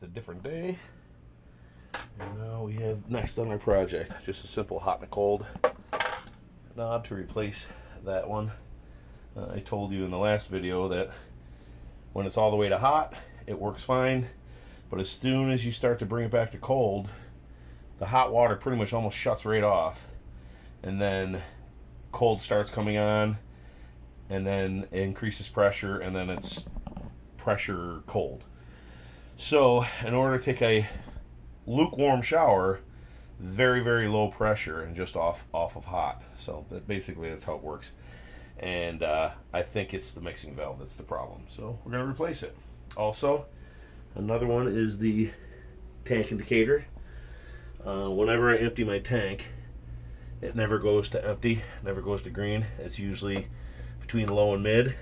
with a different day. And now we have next on our project just a simple hot and cold knob to replace that one. I told you in the last video that when it's all the way to hot, it works fine, but as soon as you start to bring it back to cold, the hot water pretty much almost shuts right off, and then cold starts coming on, and then it increases pressure, and then it's pressure cold. So in order to take a lukewarm shower, very, very low pressure and just off of hot. So basically that's how it works. And I think it's the mixing valve that's the problem. So we're going to replace it. Also, another one is the tank indicator. Whenever I empty my tank, it never goes to empty, never goes to green. It's usually between low and mid.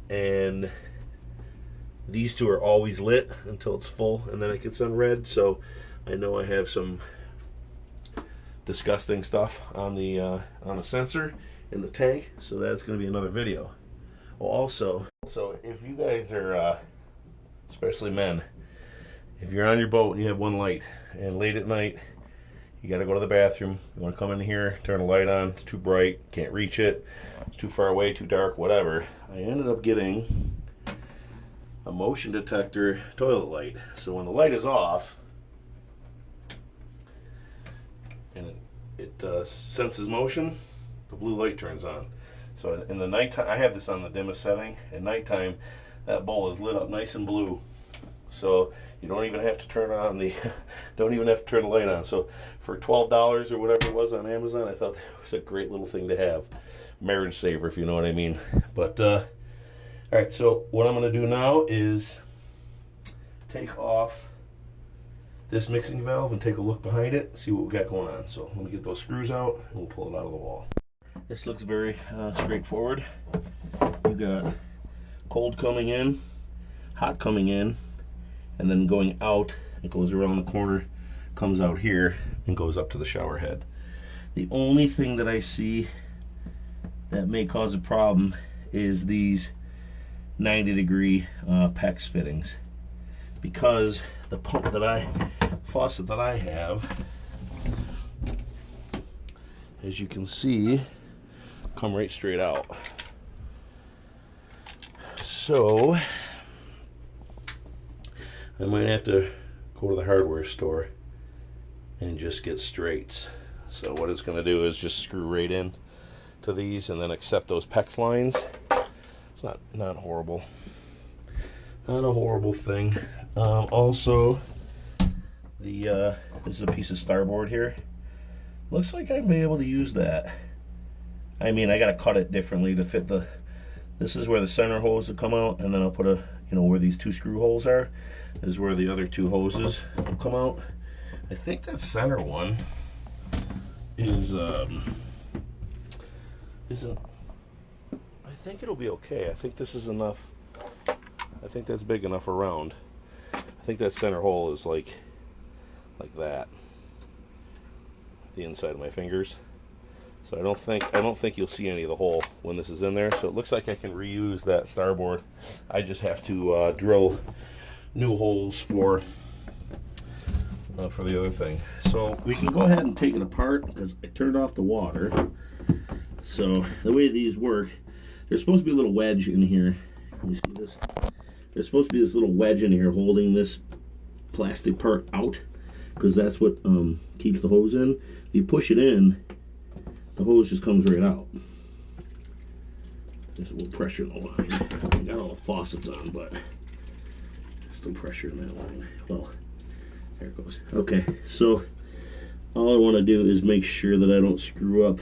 And these two are always lit until it's full, and then it gets on red. So I know I have some disgusting stuff on the sensor in the tank, so that's going to be another video. Well, also, so if you guys are, especially men, if you're on your boat and you have one light, and late at night you got to go to the bathroom, you want to come in here, turn the light on, it's too bright, can't reach it, it's too far away, too dark, whatever, I ended up getting a motion detector toilet light. So when the light is off and it senses motion, the blue light turns on. So in the nighttime, I have this on the dimmest setting. At nighttime, that bowl is lit up nice and blue. So you don't even have to turn on the don't even have to turn the light on. So for $12 or whatever it was on Amazon, I thought that was a great little thing to have. Marriage saver, if you know what I mean. But alright, so what I'm going to do now is take off this mixing valve and take a look behind it, see what we got going on. So let me get those screws out and we'll pull it out of the wall. This looks very straightforward. You got cold coming in, hot coming in, and then going out. It goes around the corner, comes out here, and goes up to the shower head. The only thing that I see that may cause a problem is these 90-degree PEX fittings, because the faucet that I have, as you can see, come right straight out. So I might have to go to the hardware store and just get straights. So what it's going to do is just screw right in to these and then accept those PEX lines. It's not horrible, not a horrible thing. Also, this is a piece of starboard here. Looks like I'd be able to use that. I mean, I gotta cut it differently to fit the. This is where the center hose will come out, and then I'll put a, where these two screw holes are, is where the other two hoses will come out. I think that center one is isn't. I think it'll be okay. I think this is enough. I think that's big enough around. I think that center hole is like that. The inside of my fingers. So I don't think you'll see any of the hole when this is in there. So it looks like I can reuse that starboard. I just have to drill new holes for the other thing. So we can go ahead and take it apart because I turned off the water. So the way these work, there's supposed to be a little wedge in here. Can you see this? There's supposed to be this little wedge in here holding this plastic part out, because that's what keeps the hose in. If you push it in, the hose just comes right out. There's a little pressure in the line. I got all the faucets on, but still pressure in that line. Well, there it goes. Okay, so all I want to do is make sure that I don't screw up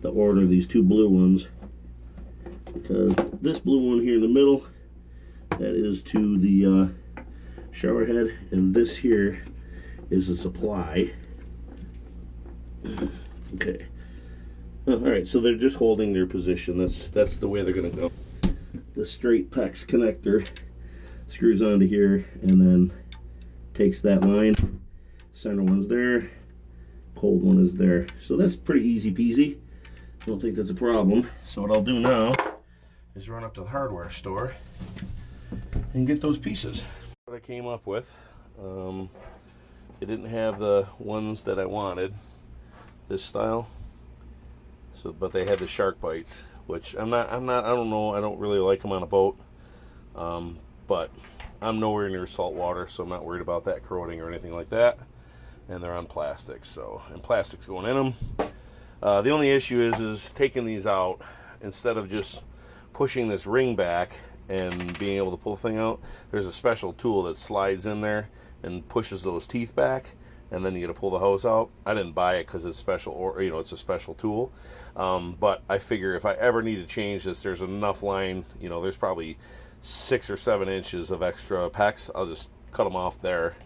the order of these two blue ones, because this blue one here in the middle, that is to the shower head, and this here is the supply. Okay. Alright, so they're just holding their position. That's the way they're going to go. The straight PEX connector screws onto here and then takes that line. Center one's there, cold one is there. So that's pretty easy peasy. I don't think that's a problem. So what I'll do now is run up to the hardware store and get those pieces. what I came up with. They didn't have the ones that I wanted, this style. So, but they had the shark bites, which I don't know. I don't really like them on a boat. But I'm nowhere near salt water, so I'm not worried about that corroding or anything like that. And they're on plastic, and plastic's going in them. The only issue is taking these out, instead of just pushing this ring back and being able to pull the thing out, there's a special tool that slides in there and pushes those teeth back, and then you got to pull the hose out. I didn't buy it because it's special, or it's a special tool. But I figure if I ever need to change this, there's enough line. There's probably 6 or 7 inches of extra pecks. I'll just cut them off there,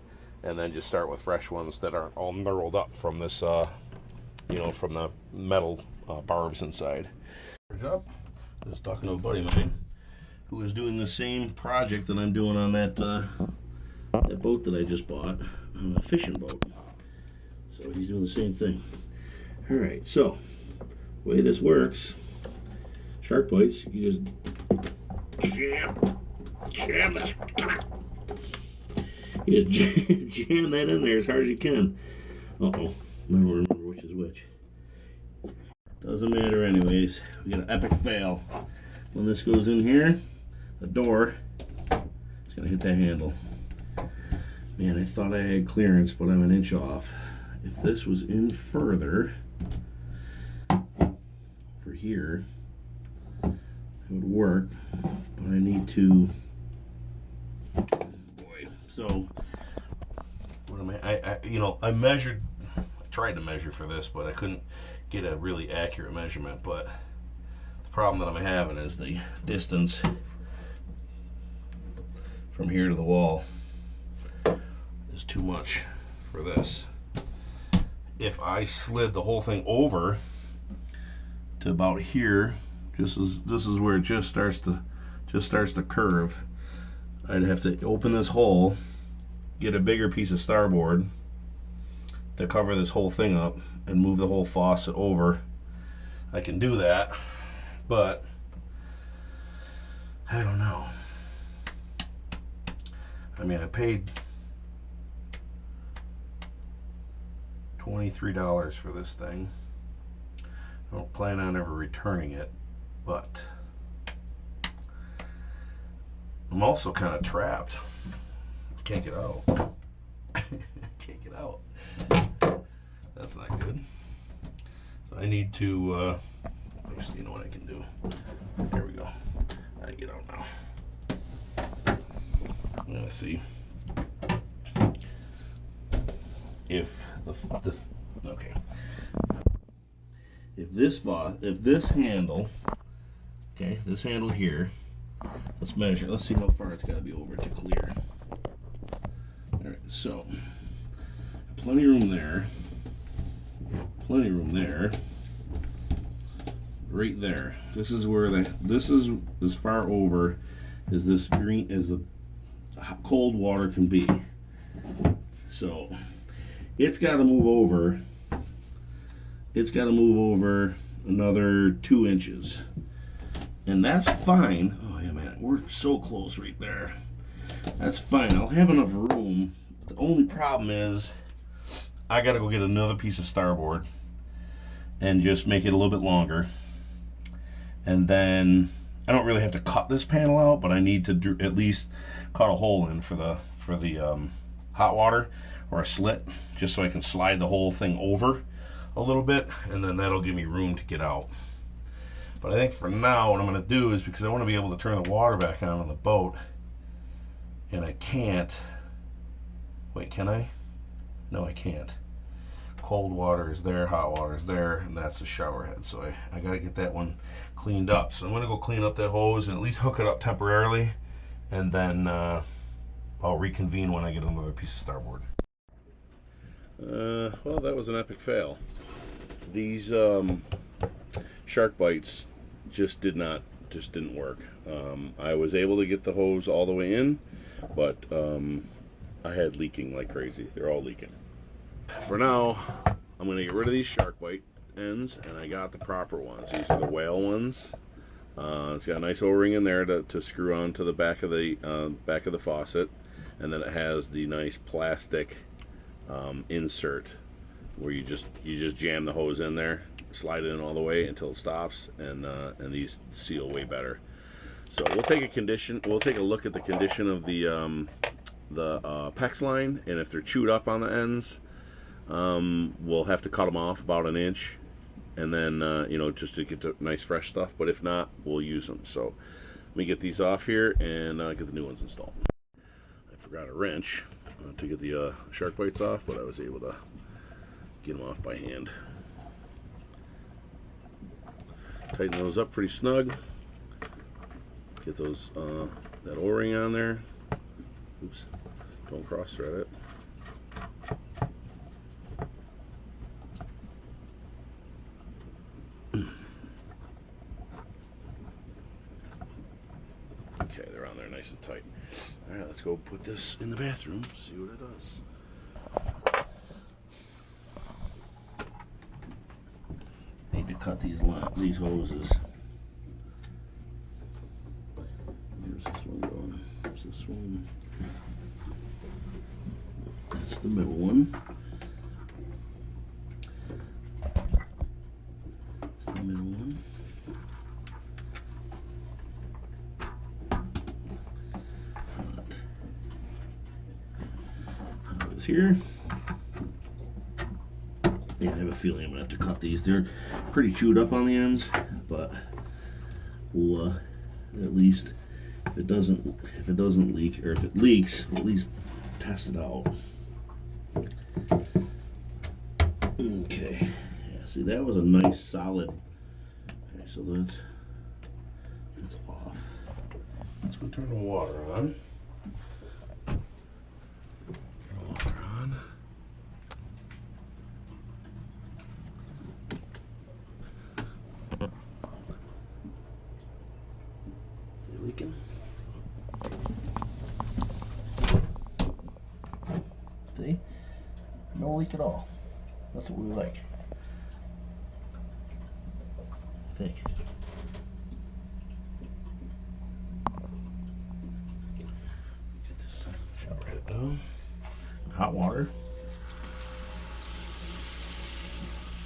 and then just start with fresh ones that aren't all knurled up from this, from the metal barbs inside. Just talking to a buddy of mine who is doing the same project that I'm doing on that boat that I just bought, a fishing boat. So he's doing the same thing. All right, so the way this works, shark bites, you just jam this. You just jam that in there as hard as you can. Uh-oh, I don't remember which is which. Doesn't matter anyways. We got an epic fail. When this goes in here, the door, it's gonna hit that handle. Man, I thought I had clearance, but I'm an inch off. If this was in further, for here, it would work, but I need to, boy. So, what am I measured, I tried to measure for this, but I couldn't get a really accurate measurement. But the problem that I'm having is the distance from here to the wall is too much for this. If I slid the whole thing over to about here, this is where it just starts to curve, I'd have to open this hole, get a bigger piece of starboard to cover this whole thing up, and move the whole faucet over. I can do that, but I don't know. I mean, I paid $23 for this thing. I don't plan on ever returning it, but I'm also kind of trapped. Can't get out. Can't get out. That's not good. So I need to, actually, you know what I can do? There we go. I can get out now. I'm gonna see if okay. If this handle, okay, this handle here, let's measure. Let's see how far it's got to be over to clear. All right, so plenty of room there. Plenty of room there. Right there. This is where this is as far over as this green as the cold water can be. So it's got to move over. It's got to move over another 2 inches, and that's fine. Oh yeah, man, we're so close right there. That's fine. I'll have enough room. The only problem is I got to go get another piece of starboard and just make it a little bit longer, and then I don't really have to cut this panel out, but I need to at least cut a hole in for the hot water, or a slit, just so I can slide the whole thing over a little bit, and then that'll give me room to get out. But I think for now what I'm going to do is, because I want to be able to turn the water back on the boat, and I can't. Wait, can I? No, I can't. Cold water is there, hot water is there, and that's the shower head. So I got to get that one cleaned up. So I'm going to go clean up that hose and at least hook it up temporarily, and then I'll reconvene when I get another piece of starboard. Well, that was an epic fail. These shark bites just didn't work. I was able to get the hose all the way in, but I had leaking like crazy. They're all leaking. For now, I'm going to get rid of these shark bite ends, and I got the proper ones. These are the whale ones. It's got a nice O-ring in there to screw on to the back of the faucet, and then it has the nice plastic insert where you just jam the hose in there, slide it in all the way until it stops, and these seal way better. So we'll take a look at the condition of the PEX line, and if they're chewed up on the ends, we'll have to cut them off about an inch, and then you know, just to get the nice fresh stuff. But if not, we'll use them. So let me get these off here and get the new ones installed. I forgot a wrench to get the shark bites off, but I was able to get them off by hand. Tighten those up pretty snug. Get those that O-ring on there. Oops, don't cross thread it. Okay, they're on there nice and tight. All right, let's go put this in the bathroom, see what it does. Need to cut these hoses. Where's this one going? Where's this one? That's the middle one. That's the middle one. How is here? Yeah, I have a feeling I'm gonna have to cut these. They're pretty chewed up on the ends, but we'll at least, if it doesn't leak, or if it leaks, we'll at least test it out. Okay, yeah, see, that was a nice solid. Okay, so that's off. Let's go turn the water on. Turn the water on. They leaking? See? No leak at all. That's what we like, I think. Get this shower head down. Hot water.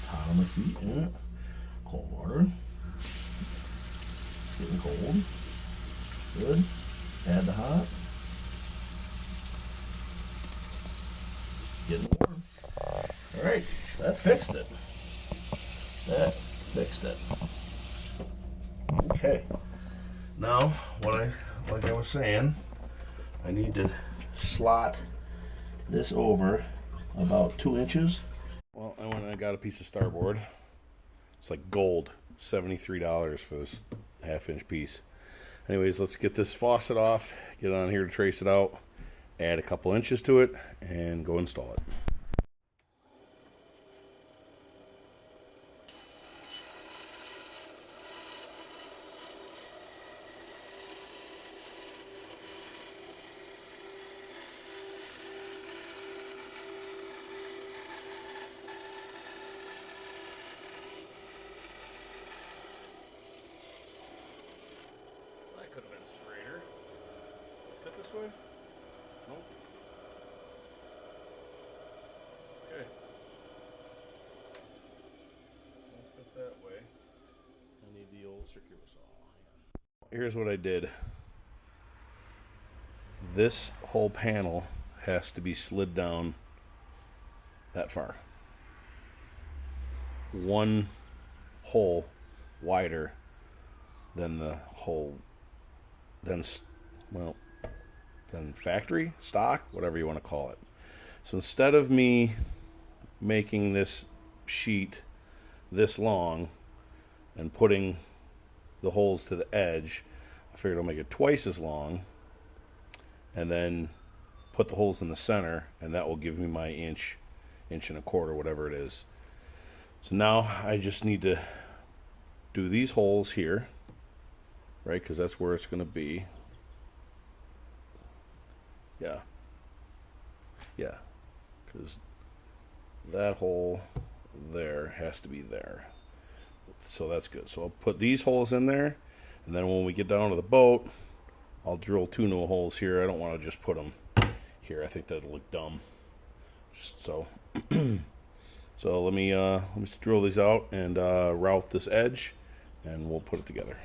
Hot on my feet, yeah. Cold water. It's getting cold. Good. Add the hot. Getting warm. Alright, that fixed it. That fixed it. Okay. Now, like I was saying, I need to slot this over about 2 inches. Well, I went and I got a piece of starboard. It's like gold, $73 for this 1/2 inch piece. Anyways, let's get this faucet off, get on here to trace it out, add a couple inches to it, and go install it. Could have been straighter. Fit this way? Nope. Okay. Won't fit that way. I need the old circular saw. Here's what I did. This whole panel has to be slid down that far. One hole wider than the hole than factory, stock, whatever you want to call it. So instead of me making this sheet this long and putting the holes to the edge, I figured I'll make it twice as long and then put the holes in the center, and that will give me my inch and 1/4, whatever it is. So now I just need to do these holes here, right, because that's where it's going to be. Yeah, because that hole there has to be there, so that's good. So I'll put these holes in there, and then when we get down to the boat, I'll drill 2 new holes here. I don't want to just put them here. I think that'll look dumb. Just so. So let me drill these out and route this edge, and we'll put it together.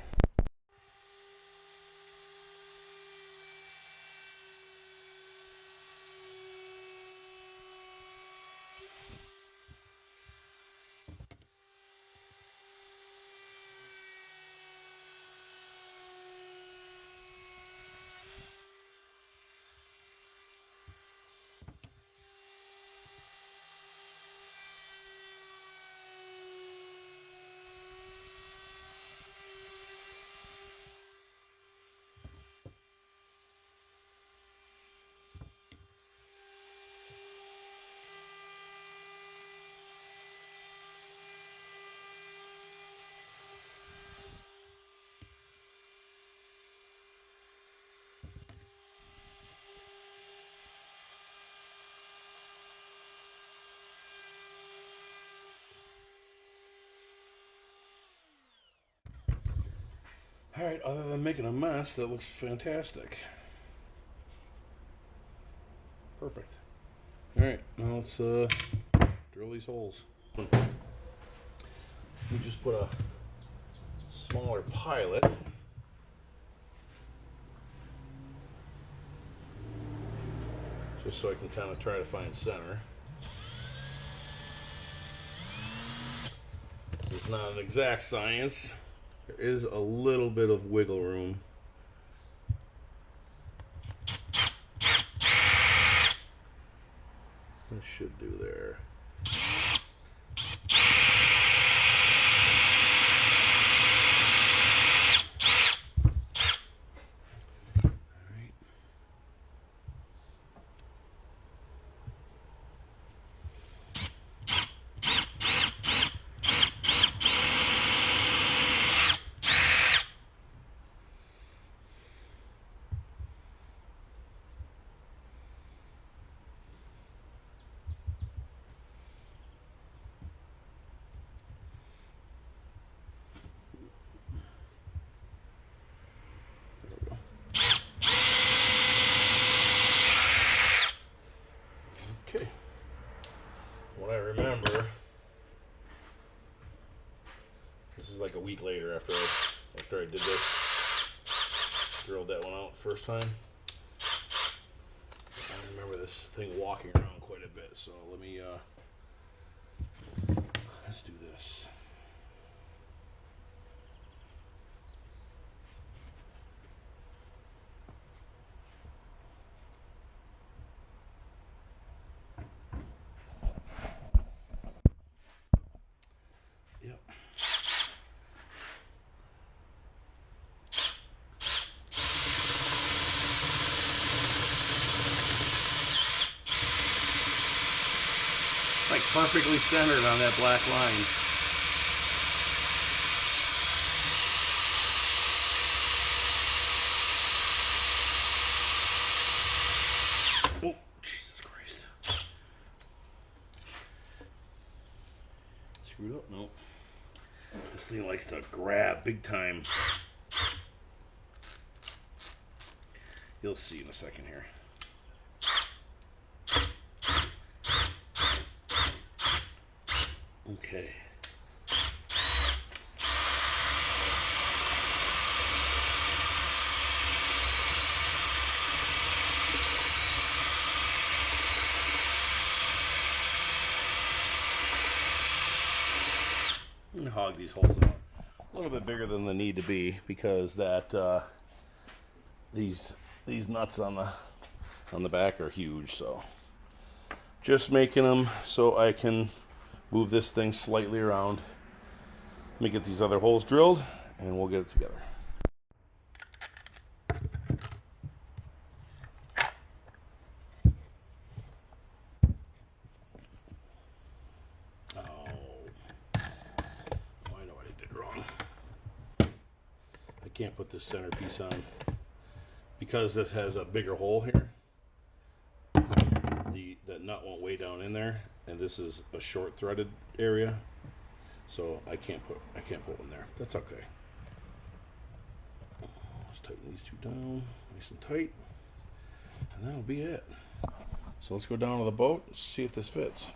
Alright, other than making a mess, that looks fantastic. Perfect. Alright, now let's drill these holes. We just put a smaller pilot. Just so I can kind of try to find center. It's not an exact science. There is a little bit of wiggle room. That should do there. What I remember, this is like a week later after I did this, drilled that one out first time. I remember this thing walking around quite a bit, so let me let's do this. Yep. Like perfectly centered on that black line. Oh, Jesus Christ. Screwed up? Nope. This thing likes to grab big time. You'll see in a second here. Okay. I'm gonna hog these holes out a little bit bigger than they need to be because that these nuts on the back are huge. So just making them so I can move this thing slightly around. Let me get these other holes drilled and we'll get it together. Can't put this centerpiece on because this has a bigger hole here. That nut won't weigh down in there, and this is a short threaded area, so I can't put one there. That's okay. Let's tighten these two down nice and tight, and that'll be it. So let's go down to the boat, see if this fits.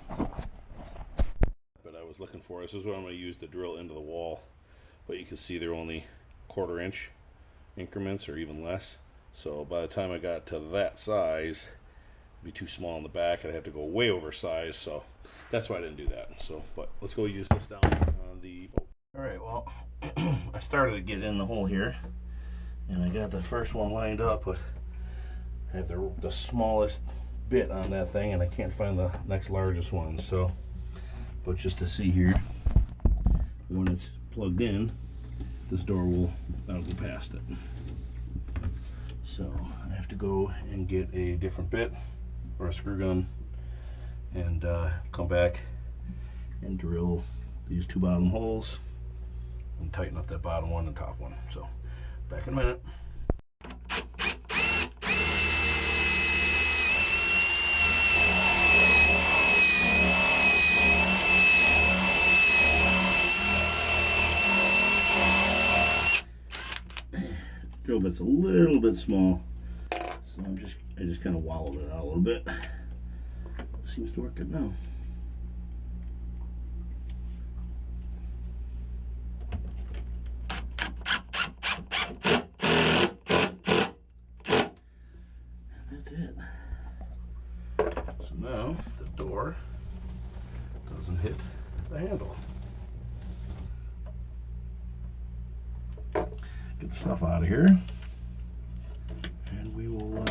But I was looking for, this is what I'm going to use to drill into the wall. But you can see they're only 1/4 inch increments or even less. So by the time I got to that size, it'd be too small in the back. I'd have to go way oversized. So that's why I didn't do that. So, but let's go use this down on the boat. All right, well, I started to get in the hole here, and I got the first one lined up, but I have the smallest bit on that thing, and I can't find the next largest one. So, but just to see here, when it's plugged in, this door that'll go past it. So I have to go and get a different bit or a screw gun and come back and drill these 2 bottom holes and tighten up that bottom one and top one. So back in a minute. Drill bit's a little bit small, so I just kind of wallowed it out a little bit. Seems to work good now. And that's it. So now the door doesn't hit the handle. Get the stuff out of here, and we will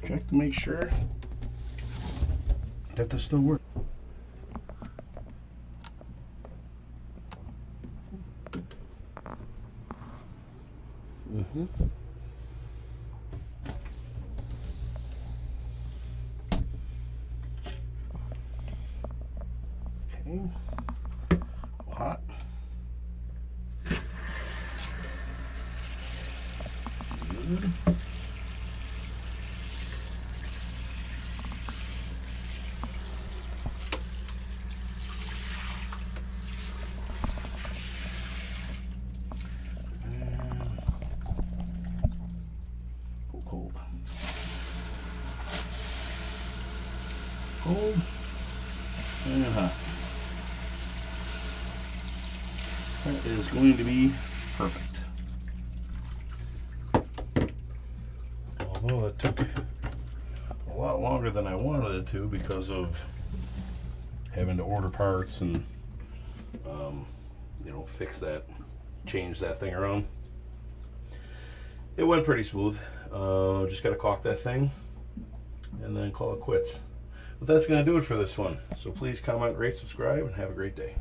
check to make sure that this still works. Okay. Hot. Good. Cold. Cold and hot. That is going to be perfect. Although that took a lot longer than I wanted it to because of having to order parts and you know, fix that, change that thing around. It went pretty smooth. Just got to caulk that thing and then call it quits. But that's going to do it for this one. So please comment, rate, subscribe, and have a great day.